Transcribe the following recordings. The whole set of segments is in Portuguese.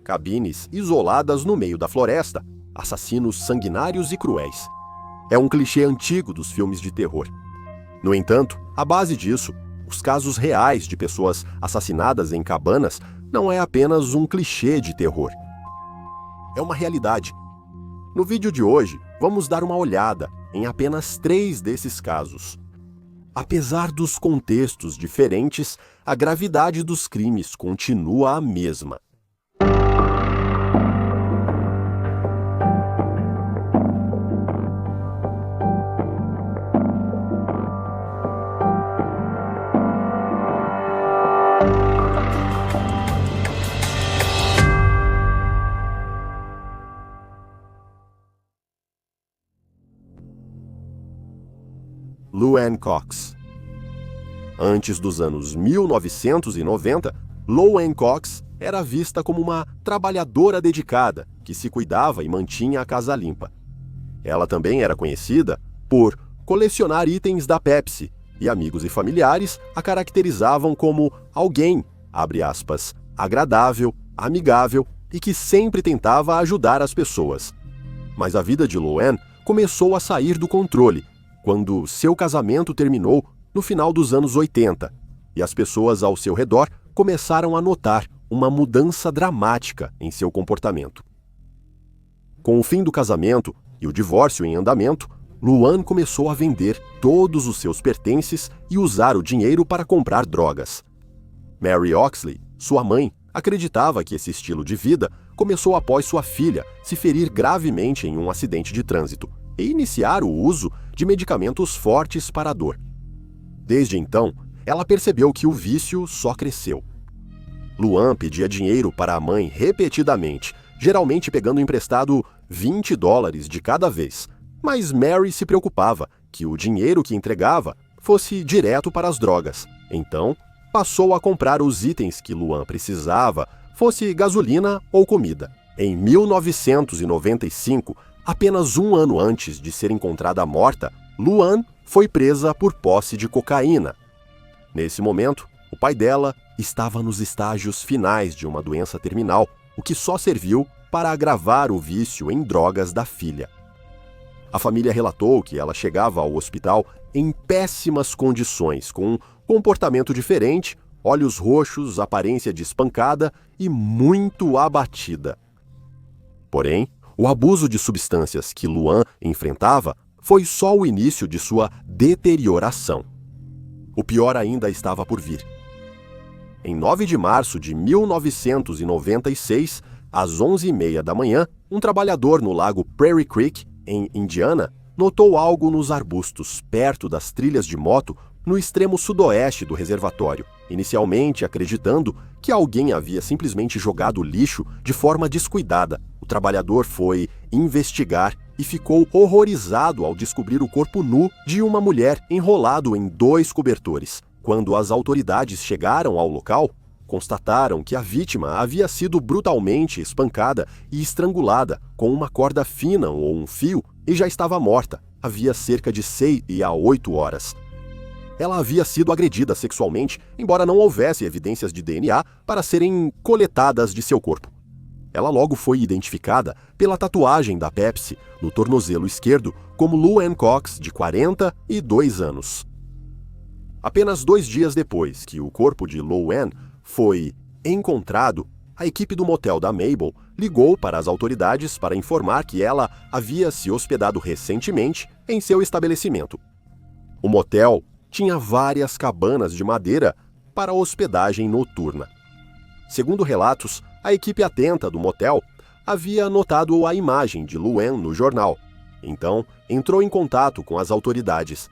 cabines isoladas no meio da floresta, assassinos sanguinários e cruéis. É um clichê antigo dos filmes de terror. No entanto, à base disso, os casos reais de pessoas assassinadas em cabanas não é apenas um clichê de terror. É uma realidade. No vídeo de hoje, vamos dar uma olhada em apenas 3 desses casos. Apesar dos contextos diferentes, a gravidade dos crimes continua a mesma. Louann Cox. Antes dos anos 1990, Louann Cox era vista como uma trabalhadora dedicada que se cuidava e mantinha a casa limpa. Ela também era conhecida por colecionar itens da Pepsi, e amigos e familiares a caracterizavam como alguém, abre aspas, agradável, amigável e que sempre tentava ajudar as pessoas. Mas a vida de Louann começou a sair do controle quando seu casamento terminou no final dos anos 80, e as pessoas ao seu redor começaram a notar uma mudança dramática em seu comportamento. Com o fim do casamento e o divórcio em andamento, Louann começou a vender todos os seus pertences e usar o dinheiro para comprar drogas. Mary Oxley, sua mãe, acreditava que esse estilo de vida começou após sua filha se ferir gravemente em um acidente de trânsito e iniciar o uso de medicamentos fortes para a dor. Desde então, ela percebeu que o vício só cresceu. Louann pedia dinheiro para a mãe repetidamente, geralmente pegando emprestado $20 de cada vez, mas Mary se preocupava que o dinheiro que entregava fosse direto para as drogas. Então, passou a comprar os itens que Louann precisava, fosse gasolina ou comida. Em 1995, apenas um ano antes de ser encontrada morta, Louann foi presa por posse de cocaína. Nesse momento, o pai dela estava nos estágios finais de uma doença terminal, o que só serviu para agravar o vício em drogas da filha. A família relatou que ela chegava ao hospital em péssimas condições, com um comportamento diferente, olhos roxos, aparência de espancada e muito abatida. Porém, o abuso de substâncias que Louann enfrentava foi só o início de sua deterioração. O pior ainda estava por vir. Em 9 de março de 1996, às 11h30 da manhã, um trabalhador no lago Prairie Creek, em Indiana, notou algo nos arbustos, perto das trilhas de moto, no extremo sudoeste do reservatório, inicialmente acreditando que alguém havia simplesmente jogado lixo de forma descuidada. O trabalhador foi investigar e ficou horrorizado ao descobrir o corpo nu de uma mulher enrolado em 2 cobertores. Quando as autoridades chegaram ao local, constataram que a vítima havia sido brutalmente espancada e estrangulada com uma corda fina ou um fio e já estava morta, havia cerca de 6 a 8 horas. Ela havia sido agredida sexualmente, embora não houvesse evidências de DNA para serem coletadas de seu corpo. Ela logo foi identificada pela tatuagem da Pepsi no tornozelo esquerdo como Louann Cox, de 42 anos. Apenas 2 dias depois que o corpo de Louann foi encontrado, a equipe do motel da Mabel ligou para as autoridades para informar que ela havia se hospedado recentemente em seu estabelecimento. O motel tinha várias cabanas de madeira para hospedagem noturna. Segundo relatos, a equipe atenta do motel havia notado a imagem de Louann no jornal, então entrou em contato com as autoridades.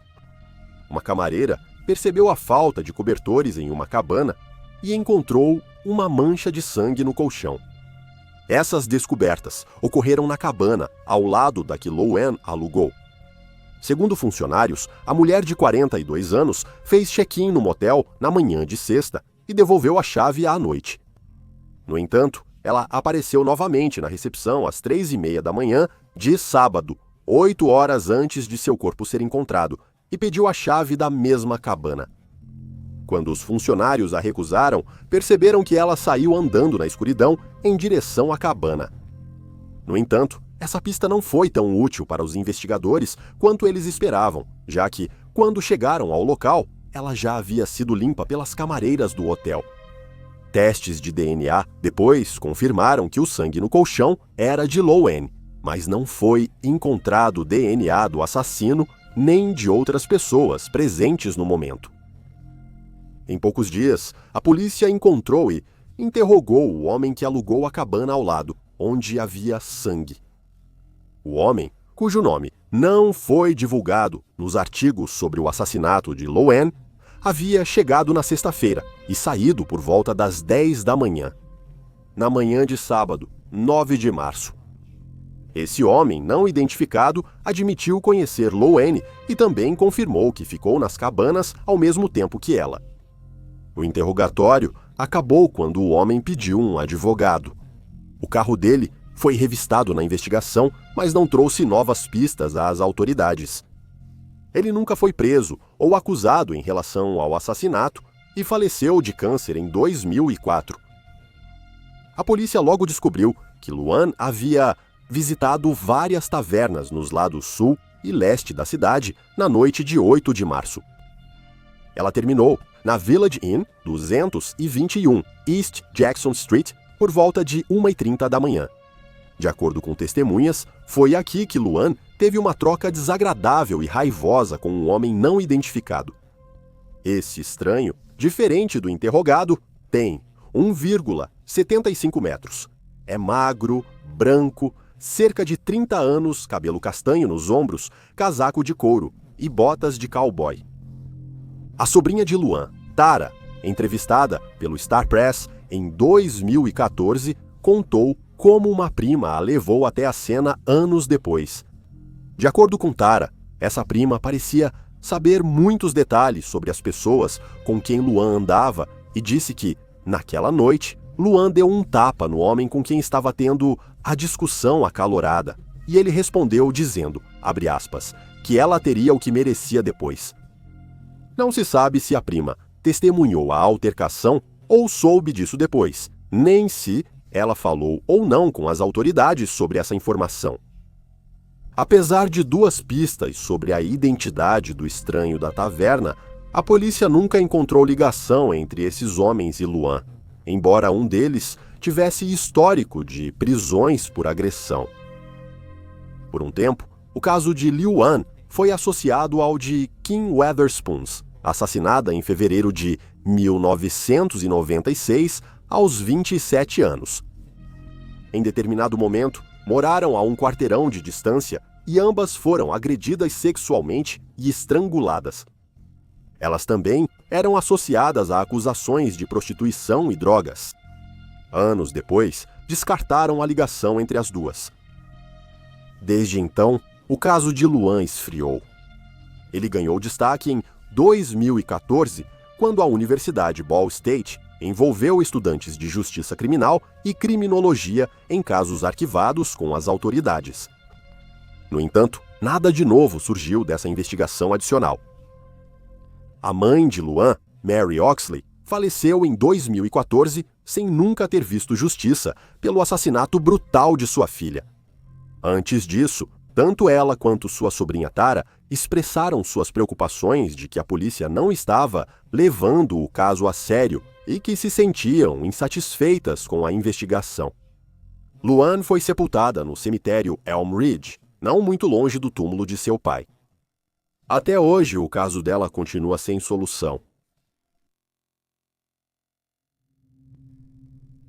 Uma camareira percebeu a falta de cobertores em uma cabana e encontrou uma mancha de sangue no colchão. Essas descobertas ocorreram na cabana, ao lado da que Louann alugou. Segundo funcionários, a mulher de 42 anos fez check-in no motel na manhã de sexta e devolveu a chave à noite. No entanto, ela apareceu novamente na recepção às 3h30 da manhã de sábado, 8 horas antes de seu corpo ser encontrado, e pediu a chave da mesma cabana. Quando os funcionários a recusaram, perceberam que ela saiu andando na escuridão em direção à cabana. No entanto, essa pista não foi tão útil para os investigadores quanto eles esperavam, já que, quando chegaram ao local, ela já havia sido limpa pelas camareiras do hotel. Testes de DNA depois confirmaram que o sangue no colchão era de Loane, mas não foi encontrado DNA do assassino nem de outras pessoas presentes no momento. Em poucos dias, a polícia encontrou e interrogou o homem que alugou a cabana ao lado, onde havia sangue. O homem, cujo nome não foi divulgado nos artigos sobre o assassinato de Loane, havia chegado na sexta-feira e saído por volta das 10 da manhã. Na manhã de sábado, 9 de março. Esse homem, não identificado, admitiu conhecer Loane e também confirmou que ficou nas cabanas ao mesmo tempo que ela. O interrogatório acabou quando o homem pediu um advogado. O carro dele foi revistado na investigação, mas não trouxe novas pistas às autoridades. Ele nunca foi preso ou acusado em relação ao assassinato e faleceu de câncer em 2004. A polícia logo descobriu que Luan havia visitado várias tavernas nos lados sul e leste da cidade na noite de 8 de março. Ela terminou na Village Inn 221 East Jackson Street por volta de 1h30 da manhã. De acordo com testemunhas, foi aqui que Luan teve uma troca desagradável e raivosa com um homem não identificado. Esse estranho, diferente do interrogado, tem 1,75 metros. É magro, branco, cerca de 30 anos, cabelo castanho nos ombros, casaco de couro e botas de cowboy. A sobrinha de Luan, Tara, entrevistada pelo Star Press em 2014, contou como uma prima a levou até a cena anos depois. De acordo com Tara, essa prima parecia saber muitos detalhes sobre as pessoas com quem Luan andava e disse que, naquela noite, Luan deu um tapa no homem com quem estava tendo a discussão acalorada, e ele respondeu dizendo, abre aspas, que ela teria o que merecia depois. Não se sabe se a prima testemunhou a altercação ou soube disso depois, nem se ela falou ou não com as autoridades sobre essa informação. Apesar de duas pistas sobre a identidade do estranho da taverna, a polícia nunca encontrou ligação entre esses homens e Luan, embora um deles tivesse histórico de prisões por agressão. Por um tempo, o caso de Luan foi associado ao de Kim Weatherspoons, assassinada em fevereiro de 1996, aos 27 anos. Em determinado momento, moraram a um quarteirão de distância e ambas foram agredidas sexualmente e estranguladas. Elas também eram associadas a acusações de prostituição e drogas. Anos depois, descartaram a ligação entre as duas. Desde então, o caso de Luan esfriou. Ele ganhou destaque em 2014, quando a Universidade Ball State envolveu estudantes de justiça criminal e criminologia em casos arquivados com as autoridades. No entanto, nada de novo surgiu dessa investigação adicional. A mãe de Luan, Mary Oxley, faleceu em 2014 sem nunca ter visto justiça pelo assassinato brutal de sua filha. Antes disso, tanto ela quanto sua sobrinha Tara expressaram suas preocupações de que a polícia não estava levando o caso a sério e que se sentiam insatisfeitas com a investigação. Luan foi sepultada no cemitério Elm Ridge, não muito longe do túmulo de seu pai. Até hoje, o caso dela continua sem solução.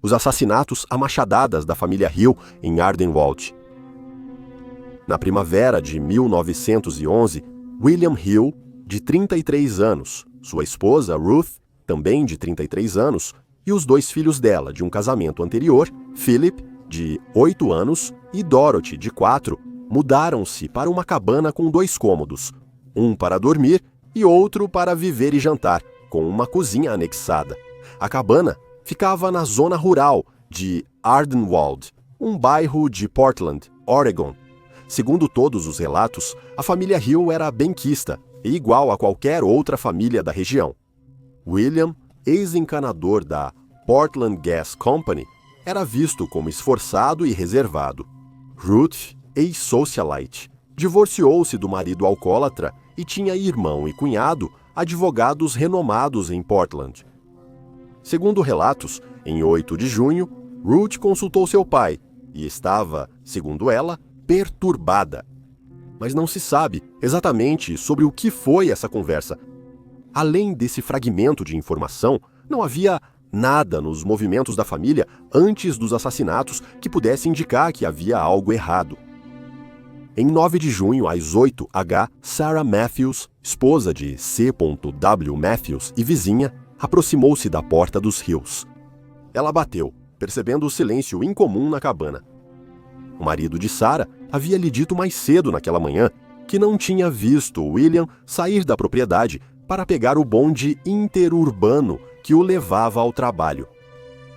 Os assassinatos a machadadas da família Hill em Ardenwald. Na primavera de 1911, William Hill, de 33 anos, sua esposa Ruth, também de 33 anos, e os dois filhos dela de um casamento anterior, Philip, de 8 anos, e Dorothy, de 4, mudaram-se para uma cabana com 2 cômodos, um para dormir e outro para viver e jantar, com uma cozinha anexada. A cabana ficava na zona rural de Ardenwald, um bairro de Portland, Oregon. Segundo todos os relatos, a família Hill era benquista e igual a qualquer outra família da região. William, ex-encanador da Portland Gas Company, era visto como esforçado e reservado. Ruth, ex-socialite, divorciou-se do marido alcoólatra e tinha irmão e cunhado, advogados renomados em Portland. Segundo relatos, em 8 de junho, Ruth consultou seu pai e estava, segundo ela, perturbada. Mas não se sabe exatamente sobre o que foi essa conversa. Além desse fragmento de informação, não havia nada nos movimentos da família antes dos assassinatos que pudesse indicar que havia algo errado. Em 9 de junho, às 8h, Sarah Matthews, esposa de C.W. Matthews e vizinha, aproximou-se da porta dos Hills. Ela bateu, percebendo o silêncio incomum na cabana. O marido de Sarah havia lhe dito mais cedo naquela manhã que não tinha visto William sair da propriedade para pegar o bonde interurbano que o levava ao trabalho.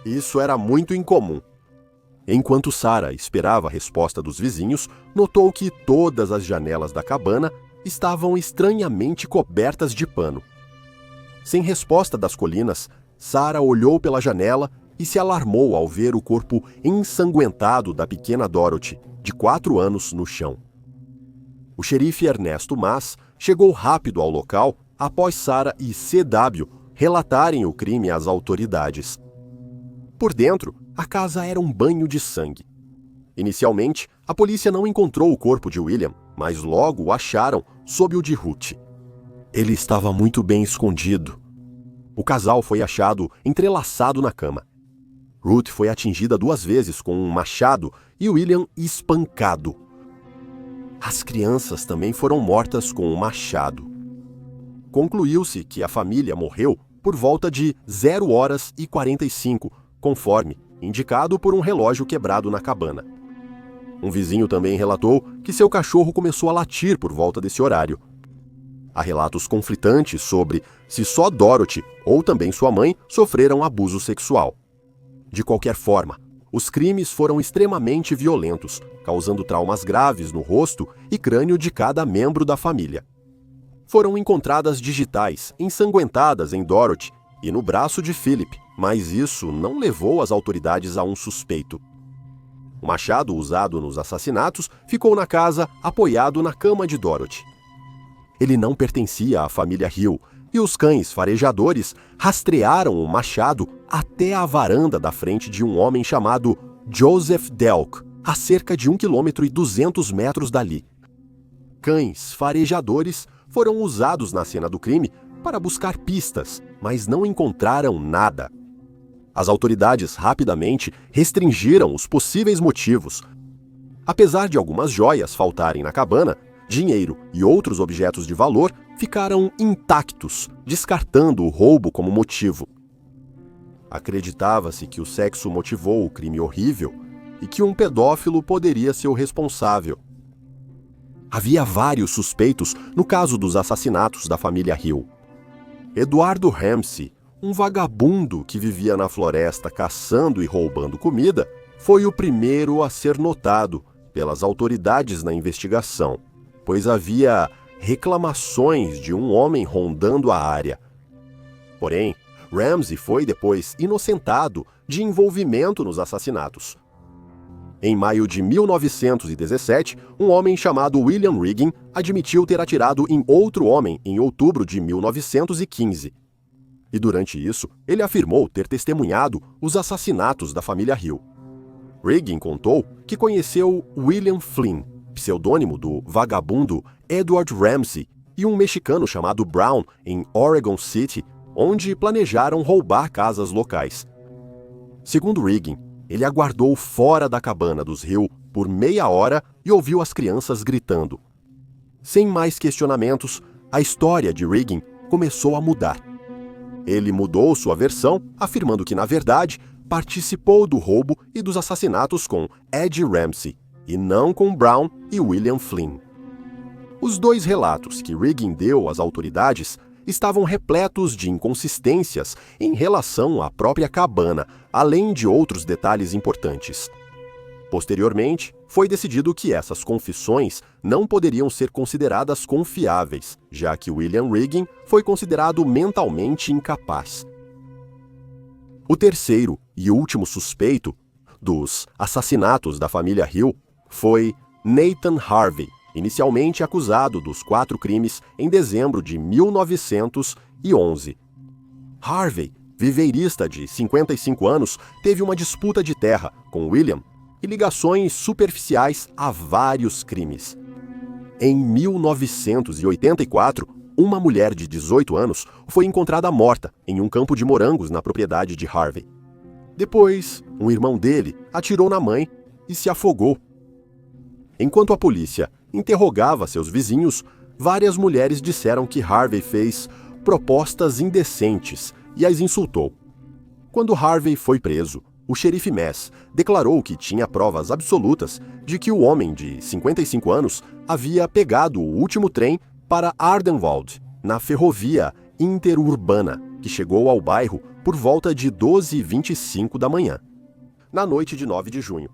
Isso era muito incomum. Enquanto Sarah esperava a resposta dos vizinhos, notou que todas as janelas da cabana estavam estranhamente cobertas de pano. Sem resposta das colinas, Sarah olhou pela janela e se alarmou ao ver o corpo ensanguentado da pequena Dorothy, de 4 anos, no chão. O xerife Ernesto Mas chegou rápido ao local após Sarah e C.W. relatarem o crime às autoridades. Por dentro, a casa era um banho de sangue. Inicialmente, a polícia não encontrou o corpo de William, mas logo o acharam sob o de Ruth. Ele estava muito bem escondido. O casal foi achado entrelaçado na cama. Ruth foi atingida 2 vezes com um machado e William espancado. As crianças também foram mortas com um machado. Concluiu-se que a família morreu por volta de 0h45, conforme indicado por um relógio quebrado na cabana. Um vizinho também relatou que seu cachorro começou a latir por volta desse horário. Há relatos conflitantes sobre se só Dorothy ou também sua mãe sofreram abuso sexual. De qualquer forma, os crimes foram extremamente violentos, causando traumas graves no rosto e crânio de cada membro da família. Foram encontradas digitais ensanguentadas em Dorothy e no braço de Philip, mas isso não levou as autoridades a um suspeito. O machado usado nos assassinatos ficou na casa apoiado na cama de Dorothy. Ele não pertencia à família Hill, e os cães farejadores rastrearam o machado até a varanda da frente de um homem chamado Joseph Delk, a cerca de 1,2 km dali. Cães farejadores foram usados na cena do crime para buscar pistas, mas não encontraram nada. As autoridades rapidamente restringiram os possíveis motivos. Apesar de algumas joias faltarem na cabana, dinheiro e outros objetos de valor ficaram intactos, descartando o roubo como motivo. Acreditava-se que o sexo motivou o crime horrível e que um pedófilo poderia ser o responsável. Havia vários suspeitos no caso dos assassinatos da família Hill. Eduardo Ramsey, um vagabundo que vivia na floresta caçando e roubando comida, foi o primeiro a ser notado pelas autoridades na investigação, pois havia reclamações de um homem rondando a área. Porém, Ramsey foi depois inocentado de envolvimento nos assassinatos. Em maio de 1917, um homem chamado William Riggin admitiu ter atirado em outro homem em outubro de 1915. E durante isso, ele afirmou ter testemunhado os assassinatos da família Hill. Riggin contou que conheceu William Flynn, pseudônimo do vagabundo Edward Ramsey, e um mexicano chamado Brown em Oregon City, onde planejaram roubar casas locais. Segundo Riggin, ele aguardou fora da cabana dos Hill por meia hora e ouviu as crianças gritando. Sem mais questionamentos, a história de Riggin começou a mudar. Ele mudou sua versão, afirmando que, na verdade, participou do roubo e dos assassinatos com Ed Ramsey, e não com Brown e William Flynn. Os 2 relatos que Riggin deu às autoridades estavam repletos de inconsistências em relação à própria cabana, além de outros detalhes importantes. Posteriormente, foi decidido que essas confissões não poderiam ser consideradas confiáveis, já que William Riggin foi considerado mentalmente incapaz. O terceiro e último suspeito dos assassinatos da família Hill foi Nathan Harvey, inicialmente acusado dos 4 crimes em dezembro de 1911. Harvey, viveirista de 55 anos, teve uma disputa de terra com William e ligações superficiais a vários crimes. Em 1984, uma mulher de 18 anos foi encontrada morta em um campo de morangos na propriedade de Harvey. Depois, um irmão dele atirou na mãe e se afogou. Enquanto a polícia interrogava seus vizinhos, várias mulheres disseram que Harvey fez propostas indecentes e as insultou. Quando Harvey foi preso, o xerife Mass declarou que tinha provas absolutas de que o homem de 55 anos havia pegado o último trem para Ardenwald, na ferrovia interurbana, que chegou ao bairro por volta de 12h25 da manhã, na noite de 9 de junho.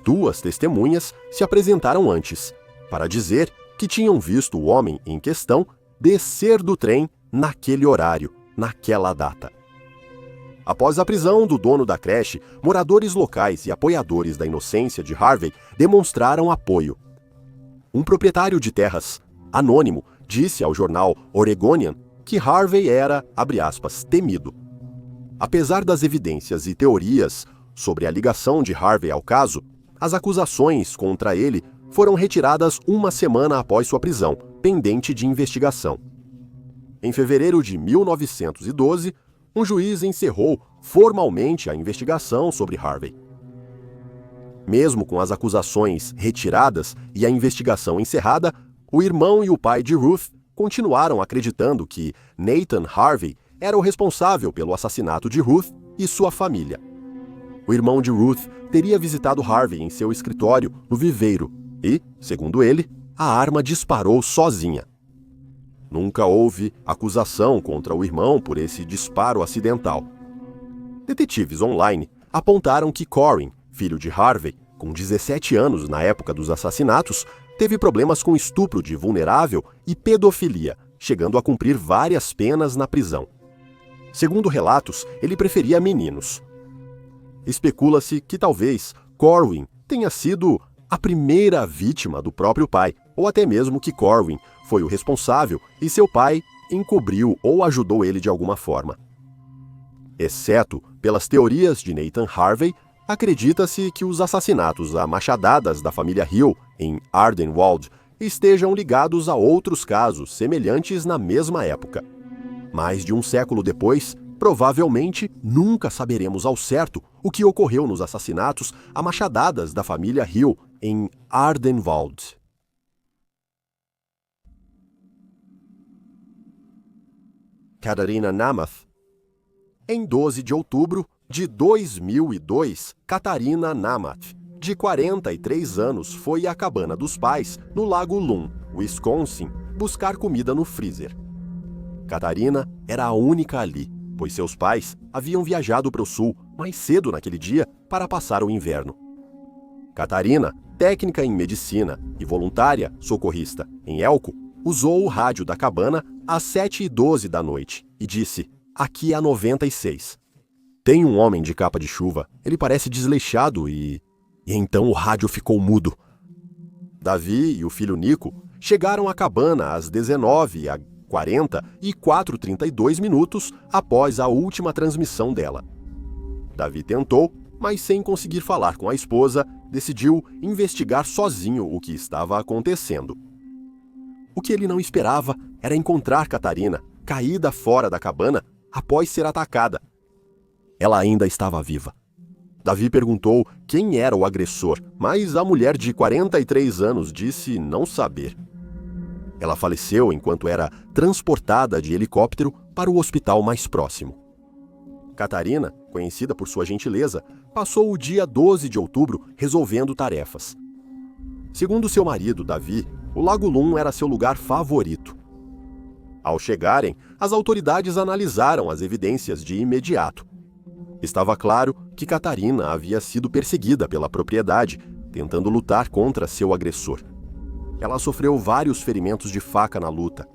2 testemunhas se apresentaram antes, para dizer que tinham visto o homem em questão descer do trem naquele horário, naquela data. Após a prisão do dono da creche, moradores locais e apoiadores da inocência de Harvey demonstraram apoio. Um proprietário de terras, anônimo, disse ao jornal Oregonian que Harvey era, abre aspas, temido. Apesar das evidências e teorias sobre a ligação de Harvey ao caso, as acusações contra ele foram retiradas uma semana após sua prisão, pendente de investigação. Em fevereiro de 1912, um juiz encerrou formalmente a investigação sobre Harvey. Mesmo com as acusações retiradas e a investigação encerrada, o irmão e o pai de Ruth continuaram acreditando que Nathan Harvey era o responsável pelo assassinato de Ruth e sua família. O irmão de Ruth teria visitado Harvey em seu escritório no viveiro e, segundo ele, a arma disparou sozinha. Nunca houve acusação contra o irmão por esse disparo acidental. Detetives online apontaram que Corin, filho de Harvey, com 17 anos na época dos assassinatos, teve problemas com estupro de vulnerável e pedofilia, chegando a cumprir várias penas na prisão. Segundo relatos, ele preferia meninos. Especula-se que talvez Corwin tenha sido a primeira vítima do próprio pai, ou até mesmo que Corwin foi o responsável e seu pai encobriu ou ajudou ele de alguma forma. Exceto pelas teorias de Nathan Harvey, acredita-se que os assassinatos a machadadas da família Hill em Ardenwald estejam ligados a outros casos semelhantes na mesma época. Mais de um século depois, provavelmente nunca saberemos ao certo o que ocorreu nos assassinatos a machadadas da família Hill em Ardenwald. Katarina Namath. Em 12 de outubro de 2002, Katarina Namath, de 43 anos, foi à cabana dos pais, no Lago Loon, Wisconsin, buscar comida no freezer. Katarina era a única ali, pois seus pais haviam viajado para o sul mais cedo naquele dia para passar o inverno. Katarina, técnica em medicina e voluntária socorrista em Elko, usou o rádio da cabana às 7h12 da noite e disse: "Aqui é a 96. Tem um homem de capa de chuva, ele parece desleixado e então o rádio ficou mudo." Davi e o filho Nico chegaram à cabana às 19h40 e 4h32 minutos após a última transmissão dela. Davi tentou, mas sem conseguir falar com a esposa, decidiu investigar sozinho o que estava acontecendo. O que ele não esperava era encontrar Katarina caída fora da cabana após ser atacada. Ela ainda estava viva. Davi perguntou quem era o agressor, mas a mulher de 43 anos disse não saber. Ela faleceu enquanto era transportada de helicóptero para o hospital mais próximo. Katarina, conhecida por sua gentileza, passou o dia 12 de outubro resolvendo tarefas. Segundo seu marido, Davi, o Lago Loon era seu lugar favorito. Ao chegarem, as autoridades analisaram as evidências de imediato. Estava claro que Catarina havia sido perseguida pela propriedade, tentando lutar contra seu agressor. Ela sofreu vários ferimentos de faca na luta.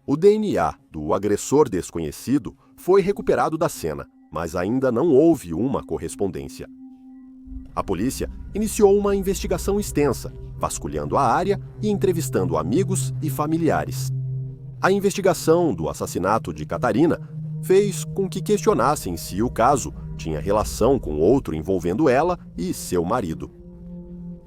O DNA do agressor desconhecido foi recuperado da cena, mas ainda não houve uma correspondência. A polícia iniciou uma investigação extensa, vasculhando a área e entrevistando amigos e familiares. A investigação do assassinato de Catarina fez com que questionassem se o caso tinha relação com outro envolvendo ela e seu marido.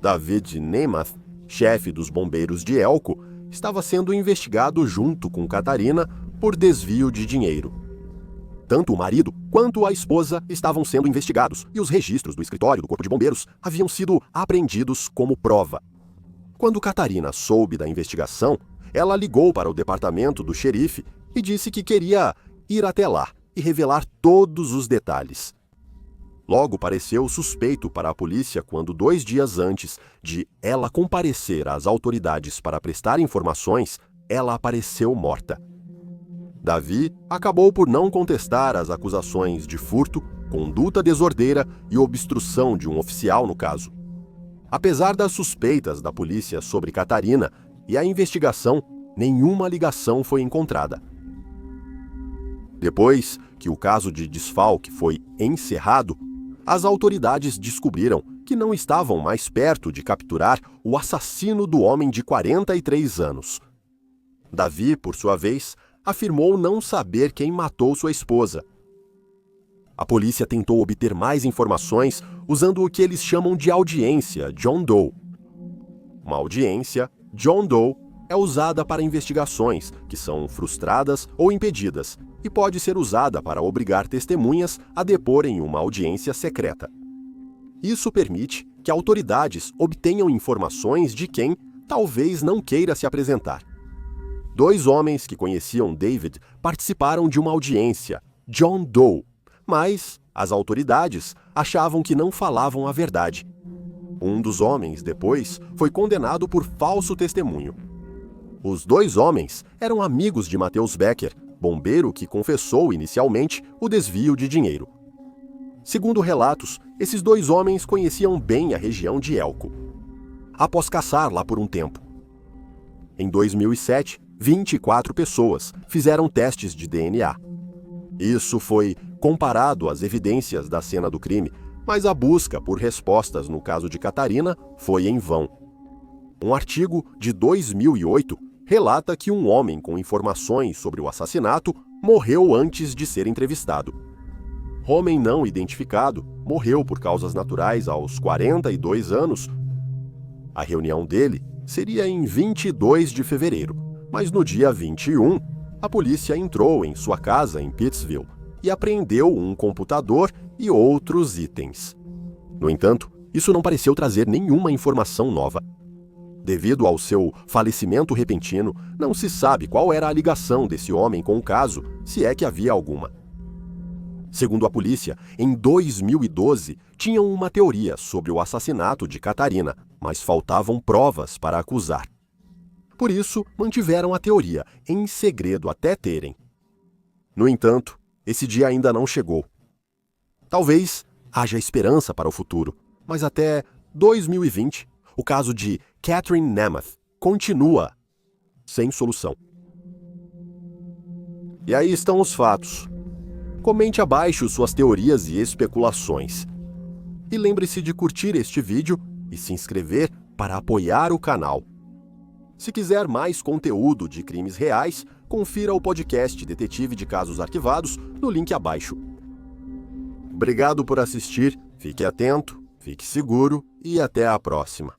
David Nemath, chefe dos bombeiros de Elko, estava sendo investigado junto com Catarina por desvio de dinheiro. Tanto o marido quanto a esposa estavam sendo investigados e os registros do escritório do Corpo de Bombeiros haviam sido apreendidos como prova. Quando Catarina soube da investigação, ela ligou para o departamento do xerife e disse que queria ir até lá e revelar todos os detalhes. Logo pareceu suspeito para a polícia quando 2 dias antes de ela comparecer às autoridades para prestar informações, ela apareceu morta. Davi acabou por não contestar as acusações de furto, conduta desordeira e obstrução de um oficial no caso. Apesar das suspeitas da polícia sobre Catarina e a investigação, nenhuma ligação foi encontrada. Depois que o caso de desfalque foi encerrado, as autoridades descobriram que não estavam mais perto de capturar o assassino do homem de 43 anos. Davi, por sua vez, afirmou não saber quem matou sua esposa. A polícia tentou obter mais informações usando o que eles chamam de audiência John Doe. Uma audiência John Doe é usada para investigações que são frustradas ou impedidas e pode ser usada para obrigar testemunhas a depor em uma audiência secreta. Isso permite que autoridades obtenham informações de quem talvez não queira se apresentar. 2 homens que conheciam David participaram de uma audiência John Doe, mas as autoridades achavam que não falavam a verdade. Um dos homens, depois, foi condenado por falso testemunho. Os 2 homens eram amigos de Matheus Becker, bombeiro que confessou inicialmente o desvio de dinheiro. Segundo relatos, esses 2 homens conheciam bem a região de Elko. Após caçar lá por um tempo. Em 2007, 24 pessoas fizeram testes de DNA. Isso foi comparado às evidências da cena do crime, mas a busca por respostas no caso de Catarina foi em vão. Um artigo de 2008 relata que um homem com informações sobre o assassinato morreu antes de ser entrevistado. Homem não identificado morreu por causas naturais aos 42 anos. A reunião dele seria em 22 de fevereiro, mas no dia 21, a polícia entrou em sua casa em Pittsville e apreendeu um computador e outros itens. No entanto, isso não pareceu trazer nenhuma informação nova. Devido ao seu falecimento repentino, não se sabe qual era a ligação desse homem com o caso, se é que havia alguma. Segundo a polícia, em 2012, tinham uma teoria sobre o assassinato de Catarina, mas faltavam provas para acusar. Por isso, mantiveram a teoria em segredo até terem. No entanto, esse dia ainda não chegou. Talvez haja esperança para o futuro, mas até 2020, o caso de Catherine Nemath continua sem solução. E aí estão os fatos. Comente abaixo suas teorias e especulações. E lembre-se de curtir este vídeo e se inscrever para apoiar o canal. Se quiser mais conteúdo de crimes reais, confira o podcast Detetive de Casos Arquivados no link abaixo. Obrigado por assistir, fique atento, fique seguro e até a próxima.